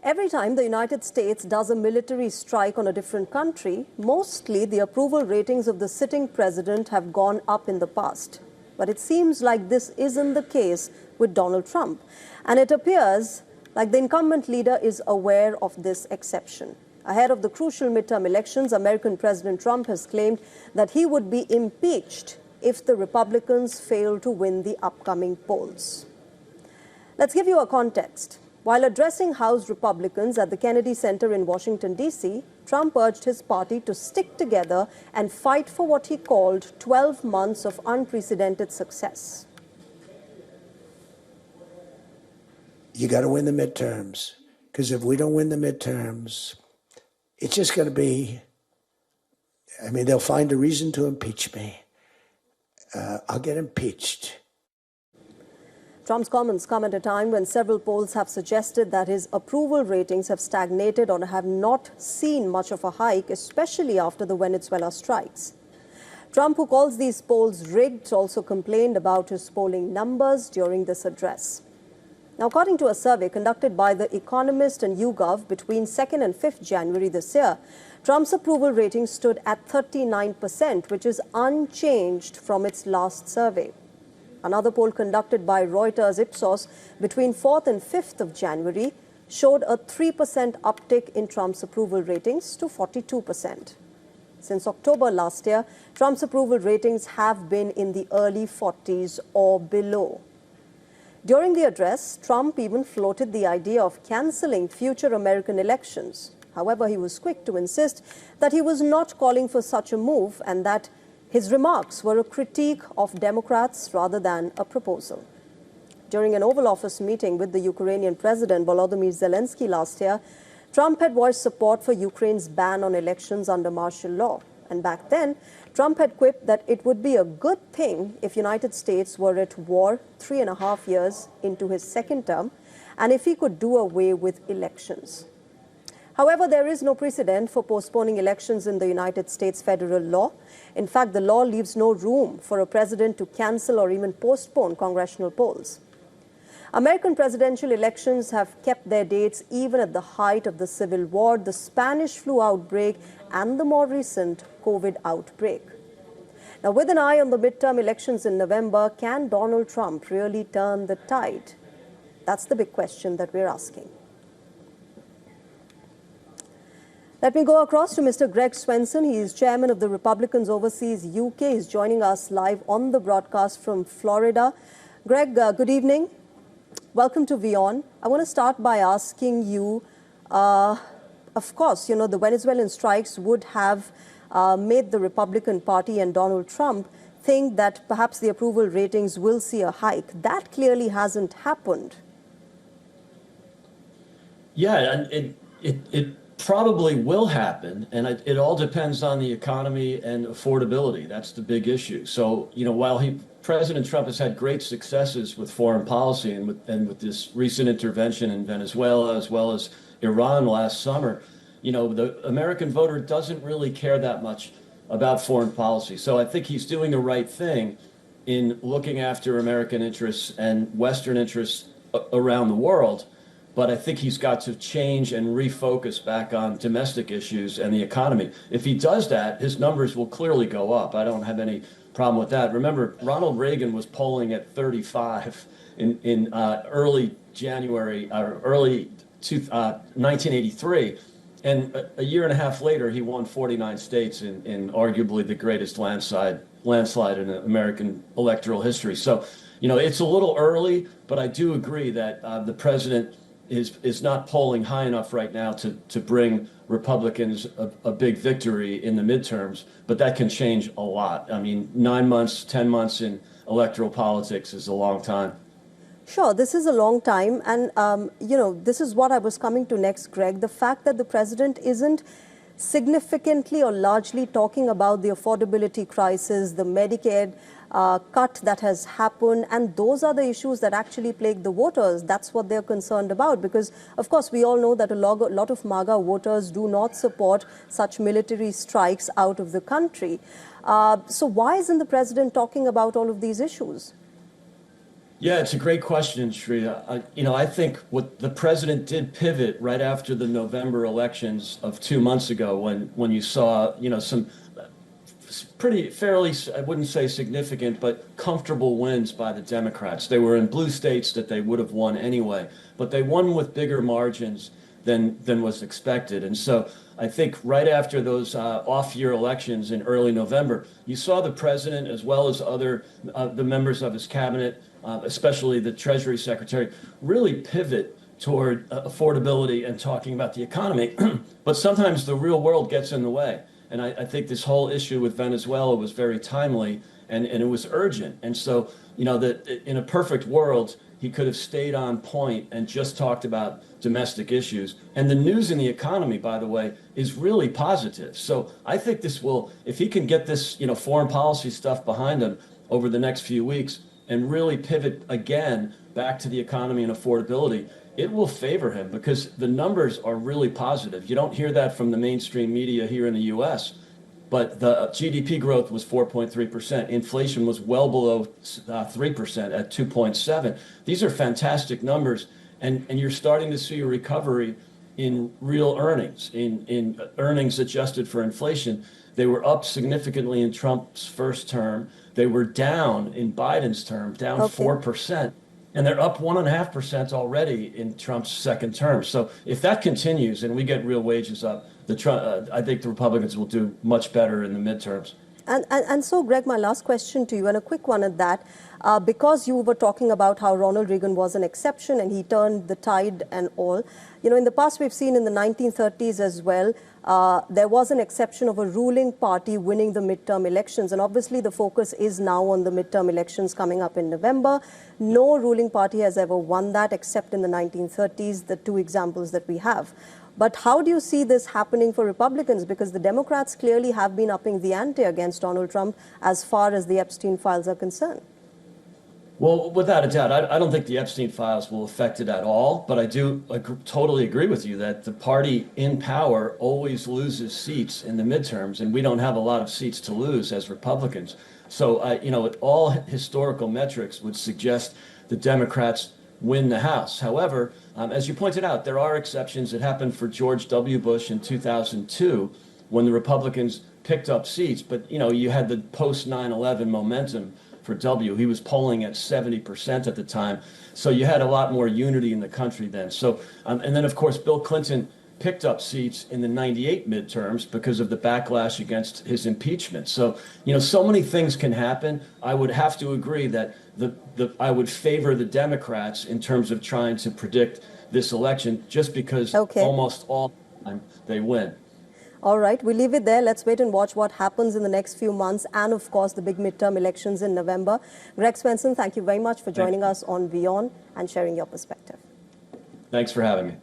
Every time the United States does a military strike on a different country, mostly the approval ratings of the sitting president have gone up in the past. But it seems like this isn't the case with Donald Trump. And it appears like the incumbent leader is aware of this exception. Ahead of the crucial midterm elections, American President Trump has claimed that he would be impeached if the Republicans fail to win the upcoming polls. Let's give you a context. While addressing House Republicans at the Kennedy Center in Washington, D.C., Trump urged his party to stick together and fight for what he called 12 months of unprecedented success. You got to win the midterms, because if we don't win the midterms, it's just going to be, they'll find a reason to impeach me. I'll get impeached. Trump's comments come at a time when several polls have suggested that his approval ratings have stagnated or have not seen much of a hike, especially after the Venezuela strikes. Trump, who calls these polls rigged, also complained about his polling numbers during this address. Now, according to a survey conducted by The Economist and YouGov between 2nd and 5th January this year, Trump's approval rating stood at 39%, which is unchanged from its last survey. Another poll conducted by Reuters Ipsos between 4th and 5th of January showed a 3% uptick in Trump's approval ratings to 42%. Since October last year, Trump's approval ratings have been in the early 40s or below. During the address, Trump even floated the idea of cancelling future American elections. However, he was quick to insist that he was not calling for such a move and that his remarks were a critique of Democrats rather than a proposal. During an Oval Office meeting with the Ukrainian President Volodymyr Zelensky last year, Trump had voiced support for Ukraine's ban on elections under martial law. And back then, Trump had quipped that it would be a good thing if the United States were at war 3.5 years into his second term and if he could do away with elections. However, there is no precedent for postponing elections in the United States federal law. In fact, the law leaves no room for a president to cancel or even postpone congressional polls. American presidential elections have kept their dates even at the height of the Civil War, the Spanish flu outbreak, and the more recent COVID outbreak. Now, with an eye on the midterm elections in November, can Donald Trump really turn the tide? That's the big question that we're asking. Let me go across to Mr. Greg Swenson. He is chairman of the Republicans Overseas UK. He's joining us live on the broadcast from Florida. Greg, good evening. Welcome to WION. I want to start by asking you, of course, the Venezuelan strikes would have made the Republican Party and Donald Trump think that perhaps the approval ratings will see a hike. That clearly hasn't happened. Yeah, and it probably will happen, and it all depends on the economy and affordability. That's the big issue. So, while President Trump has had great successes with foreign policy and with this recent intervention in Venezuela as well as Iran last summer, the American voter doesn't really care that much about foreign policy. So I think he's doing the right thing in looking after American interests and Western interests around the world. But I think he's got to change and refocus back on domestic issues and the economy. If he does that, his numbers will clearly go up. I don't have any problem with that. Remember, Ronald Reagan was polling at 35 in early January, or early 1983. And a year and a half later, he won 49 states in arguably the greatest landslide in American electoral history. So, it's a little early, but I do agree that the president is not polling high enough right now to bring Republicans a big victory in the midterms, but that can change a lot. 9 months, 10 months in electoral politics is a long time. Sure, this is a long time. And, this is what I was coming to next, Greg. The fact that the president isn't significantly or largely talking about the affordability crisis, the Medicaid cut that has happened, and those are the issues that actually plague the voters. That's what they're concerned about, because, of course, we all know that a lot of MAGA voters do not support such military strikes out of the country. So why isn't the president talking about all of these issues? Yeah, it's a great question, Shreya. I think what the president did pivot right after the November elections of 2 months ago, when you saw, some pretty fairly, I wouldn't say significant, but comfortable wins by the Democrats. They were in blue states that they would have won anyway, but they won with bigger margins than was expected. And so I think right after those off-year elections in early November, you saw the president as well as other the members of his cabinet, especially the Treasury Secretary, really pivot toward affordability and talking about the economy. But sometimes the real world gets in the way. And I think this whole issue with Venezuela was very timely and it was urgent. And so, that in a perfect world, he could have stayed on point and just talked about domestic issues. And the news in the economy, by the way, is really positive. So I think this will, if he can get this, foreign policy stuff behind him over the next few weeks and really pivot again back to the economy and affordability, it will favor him because the numbers are really positive. You don't hear that from the mainstream media here in the US, but the GDP growth was 4.3%. Inflation was well below 3% at 2.7. These are fantastic numbers, and you're starting to see a recovery in real earnings, in earnings adjusted for inflation. They were up significantly in Trump's first term. They were down in Biden's term, down 4%. And they're up 1.5% already in Trump's second term. So if that continues and we get real wages up, I think the Republicans will do much better in the midterms. And so, Greg, my last question to you, and a quick one at that, because you were talking about how Ronald Reagan was an exception and he turned the tide and all. In the past we've seen in the 1930s as well, there was an exception of a ruling party winning the midterm elections. And obviously the focus is now on the midterm elections coming up in November. No ruling party has ever won that except in the 1930s, the two examples that we have. But how do you see this happening for Republicans? Because the Democrats clearly have been upping the ante against Donald Trump as far as the Epstein files are concerned. Well, without a doubt, I don't think the Epstein files will affect it at all. But I do totally agree with you that the party in power always loses seats in the midterms, and we don't have a lot of seats to lose as Republicans. So, all historical metrics would suggest the Democrats win the House. However, as you pointed out, there are exceptions. It happened for George W. Bush in 2002 when the Republicans picked up seats. But, you had the post 9/11 momentum for W. He was polling at 70% at the time. So you had a lot more unity in the country then. So, and then, of course, Bill Clinton picked up seats in the 98 midterms because of the backlash against his impeachment. So, so many things can happen. I would have to agree that I would favor the Democrats in terms of trying to predict this election just because almost all the time they win. All right, we'll leave it there. Let's wait and watch what happens in the next few months and, of course, the big midterm elections in November. Greg Swenson, thank you very much for joining us on WION and sharing your perspective. Thanks for having me.